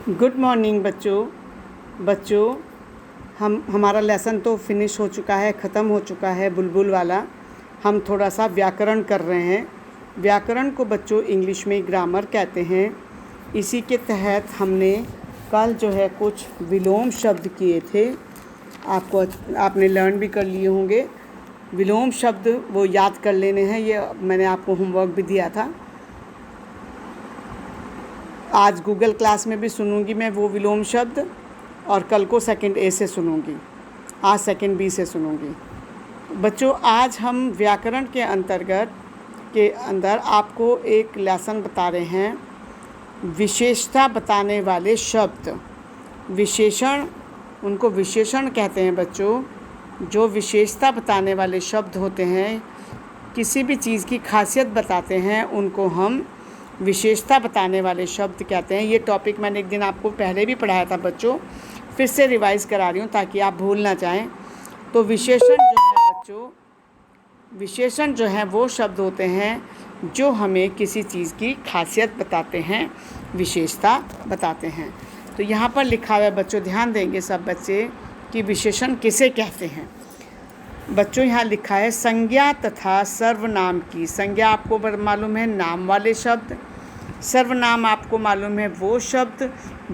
Good morning बच्चों। हमारा lesson तो फिनिश हो चुका है, ख़त्म हो चुका है बुलबुल वाला। हम थोड़ा सा व्याकरण कर रहे हैं। व्याकरण को बच्चों इंग्लिश में ग्रामर कहते हैं। इसी के तहत हमने कल जो है कुछ विलोम शब्द किए थे। आपने लर्न भी कर लिए होंगे। विलोम शब्द वो याद कर लेने हैं, ये मैंने आपको होमवर्क भी दिया था। आज गूगल क्लास में भी सुनूंगी मैं वो विलोम शब्द, और कल को सेकंड ए से सुनूंगी, आज सेकंड बी से सुनूंगी। बच्चों, आज हम व्याकरण के अंदर आपको एक लेसन बता रहे हैं, विशेषता बताने वाले शब्द। विशेषण, उनको विशेषण कहते हैं बच्चों। जो विशेषता बताने वाले शब्द होते हैं, किसी भी चीज़ की खासियत बताते हैं, उनको हम विशेषता बताने वाले शब्द कहते हैं। ये टॉपिक मैंने एक दिन आपको पहले भी पढ़ाया था बच्चों, फिर से रिवाइज़ करा रही हूँ ताकि आप भूल ना जाएं। तो विशेषण जो है बच्चों, विशेषण जो है वो शब्द होते हैं जो हमें किसी चीज़ की खासियत बताते हैं, विशेषता बताते हैं। तो यहाँ पर लिखा हुआ है बच्चों, ध्यान देंगे सब बच्चे कि विशेषण किसे कहते हैं। बच्चों यहाँ लिखा है संज्ञा तथा सर्वनाम की। संज्ञा आपको मालूम है, नाम वाले शब्द। सर्वनाम आपको मालूम है, वो शब्द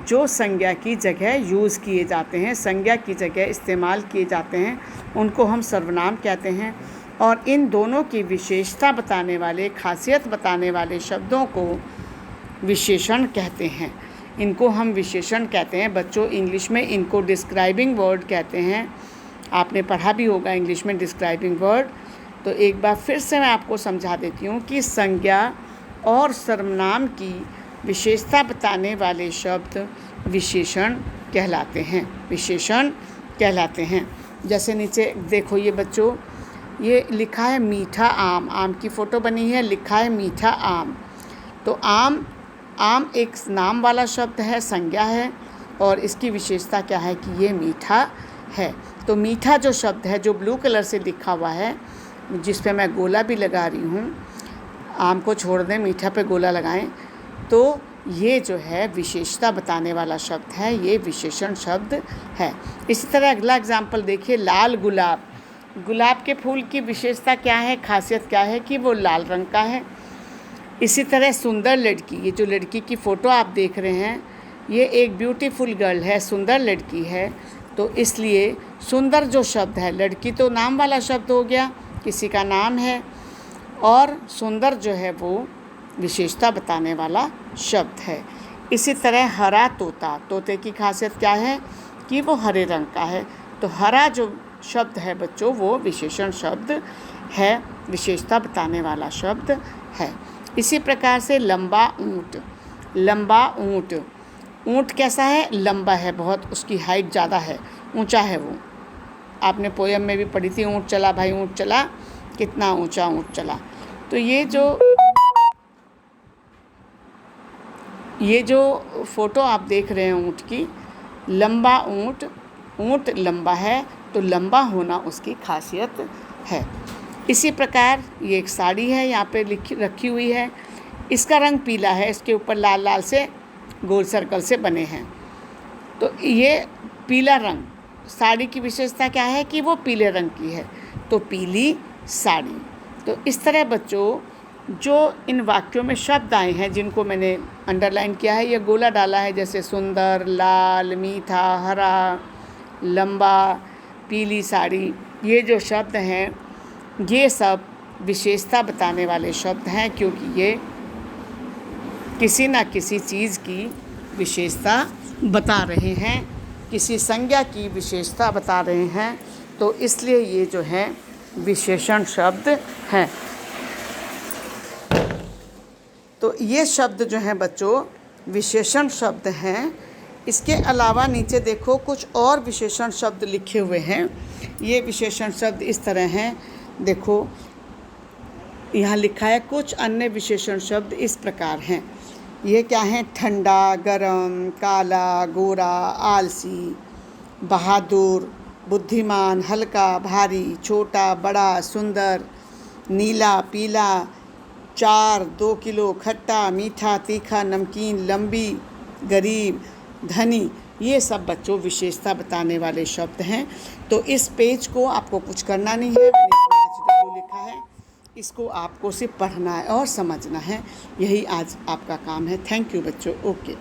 जो संज्ञा की जगह यूज़ किए जाते हैं, संज्ञा की जगह इस्तेमाल किए जाते हैं, उनको हम सर्वनाम कहते हैं। और इन दोनों की विशेषता बताने वाले, खासियत बताने वाले शब्दों को विशेषण कहते हैं। इनको हम विशेषण कहते हैं बच्चों। इंग्लिश में इनको डिस्क्राइबिंग वर्ड कहते हैं। आपने पढ़ा भी होगा इंग्लिश में डिस्क्राइबिंग वर्ड। तो एक बार फिर से मैं आपको समझा देती हूँ कि संज्ञा और सर्वनाम की विशेषता बताने वाले शब्द विशेषण कहलाते हैं, विशेषण कहलाते हैं। जैसे नीचे देखो ये बच्चों, ये लिखा है मीठा आम। आम की फ़ोटो बनी है, लिखा है मीठा आम। तो आम एक नाम वाला शब्द है, संज्ञा है, और इसकी विशेषता क्या है कि ये मीठा है। तो मीठा जो शब्द है, जो ब्लू कलर से लिखा हुआ है, जिस पे मैं गोला भी लगा रही हूँ, आम को छोड़ दें, मीठा पे गोला लगाएं, तो ये जो है विशेषता बताने वाला शब्द है, ये विशेषण शब्द है। इसी तरह अगला एग्जाम्पल देखिए, लाल गुलाब। गुलाब के फूल की विशेषता क्या है, खासियत क्या है कि वो लाल रंग का है। इसी तरह सुंदर लड़की, ये जो लड़की की फ़ोटो आप देख रहे हैं, ये एक ब्यूटीफुल गर्ल है, सुंदर लड़की है। तो इसलिए सुंदर जो शब्द है, लड़की तो नाम वाला शब्द हो गया, किसी का नाम है, और सुंदर जो है वो विशेषता बताने वाला शब्द है। इसी तरह हरा तोता, तोते की खासियत क्या है कि वो हरे रंग का है। तो हरा जो शब्द है बच्चों, वो विशेषण शब्द है, विशेषता बताने वाला शब्द है। इसी प्रकार से लंबा ऊँट। लंबा ऊँट, ऊँट कैसा है, लंबा है बहुत, उसकी हाइट ज़्यादा है, ऊंचा है वो। आपने पोयम में भी पढ़ी थी, ऊँट चला भाई ऊँट चला, कितना ऊंचा ऊँट चला। तो ये जो फ़ोटो आप देख रहे हैं ऊँट की, लंबा ऊँट, ऊँट लंबा है, तो लंबा होना उसकी खासियत है। इसी प्रकार ये एक साड़ी है, यहाँ पे रखी हुई है, इसका रंग पीला है, इसके ऊपर लाल लाल से गोल सर्कल से बने हैं। तो ये पीला रंग, साड़ी की विशेषता क्या है कि वो पीले रंग की है, तो पीली साड़ी। तो इस तरह बच्चों जो इन वाक्यों में शब्द आए हैं, जिनको मैंने अंडरलाइन किया है, ये गोला डाला है, जैसे सुंदर, लाल, मीठा, हरा, लंबा, पीली साड़ी, ये जो शब्द हैं, ये सब विशेषता बताने वाले शब्द हैं, क्योंकि ये किसी न किसी चीज़ की विशेषता बता रहे हैं, किसी संज्ञा की विशेषता बता रहे हैं। तो इसलिए ये जो है विशेषण शब्द हैं। तो ये शब्द जो हैं बच्चों विशेषण शब्द हैं। इसके अलावा नीचे देखो कुछ और विशेषण शब्द लिखे हुए हैं। ये विशेषण शब्द इस तरह हैं, देखो यहाँ लिखा है कुछ अन्य विशेषण शब्द इस प्रकार हैं। ये क्या हैं, ठंडा, गरम, काला, गोरा, आलसी, बहादुर, बुद्धिमान, हल्का, भारी, छोटा, बड़ा, सुंदर, नीला, पीला, 4, 2 किलो, खट्टा, मीठा, तीखा, नमकीन, लंबी, गरीब, धनी, ये सब बच्चों विशेषता बताने वाले शब्द हैं। तो इस पेज को आपको कुछ करना नहीं है, मैंने HW लिखा है, इसको आपको सिर्फ पढ़ना है और समझना है। यही आज आपका काम है। थैंक यू बच्चों। ओके।